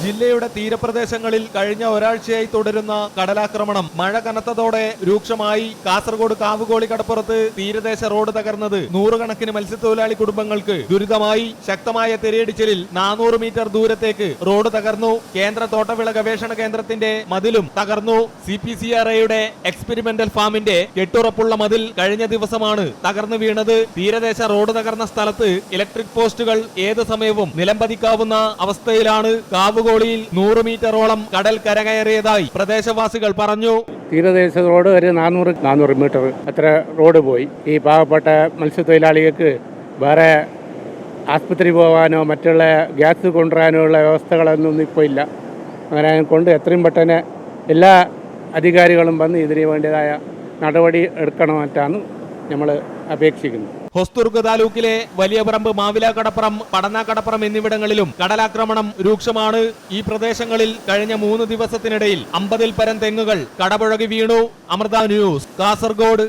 ജില്ലയുടെ തീരപ്രദേശങ്ങളിൽ കഴിഞ്ഞ ഒരാഴ്ചയായി തുടരുന്ന കടലാക്രമണം മഴ കനത്തതോടെ രൂക്ഷമായി. കാസർഗോഡ് കാവുകോളി കടപ്പുറത്ത് തീരദേശ റോഡ് തകർന്നത് നൂറുകണക്കിന് മത്സ്യത്തൊഴിലാളി കുടുംബങ്ങൾക്ക് ദുരിതമായി. ശക്തമായ തിരയടിച്ചിലിൽ 400 മീറ്റർ ദൂരത്തേക്ക് റോഡ് തകർന്നു. കേന്ദ്ര തോട്ടവിള ഗവേഷണ കേന്ദ്രത്തിന്റെ മതിലും തകർന്നു. CPCRAയുടെ എക്സ്പെരിമെന്റൽ ഫാമിന്റെ കെട്ടുറപ്പുള്ള മതിൽ കഴിഞ്ഞ ദിവസമാണ് തകർന്നു വീണത്. തീരദേശ റോഡ് തകർന്ന സ്ഥലത്ത് ഇലക്ട്രിക് പോസ്റ്റുകൾ ഏത് സമയവും നിലംപതിക്കാവുന്ന അവസ്ഥയിലാണ്. കാവുകോളിയിൽ 100 മീറ്ററോളം കടൽ കരകയറിയതായി പ്രദേശവാസികൾ പറഞ്ഞു. തീരദേശ റോഡ് ഒരു 400 മീറ്റർ അത്ര റോഡ് പോയി. ഈ പാവപ്പെട്ട മത്സ്യത്തൊഴിലാളികൾക്ക് വേറെ ആസ്പത്രി പോകാനോ മറ്റുള്ള ഗ്യാസ് കൊണ്ടുവരാനോ ഉള്ള വ്യവസ്ഥകളൊന്നും ഇപ്പോൾ ഇല്ല. അങ്ങനെ കൊണ്ട് എത്രയും പെട്ടെന്ന് എല്ലാ അധികാരികളും വന്ന് ഇതിന് വേണ്ടതായ നടപടി എടുക്കണമെന്നാണ് നമ്മൾ അപേക്ഷിക്കുന്നത്. ഹൊസ്ദുർഗ് താലൂക്കിലെ വലിയപറമ്പ്, മാവിലാക്കടപ്പുറം, പടന്നാക്കടപ്പുറം എന്നിവിടങ്ങളിലും കടലാക്രമണം രൂക്ഷമാണ്. ഈ പ്രദേശങ്ങളിൽ കഴിഞ്ഞ 3 ദിവസത്തിനിടയിൽ 50-ൽ പരം തെങ്ങുകൾ കടപുഴകി വീണു. അമൃത ന്യൂസ്, കാസർഗോഡ്.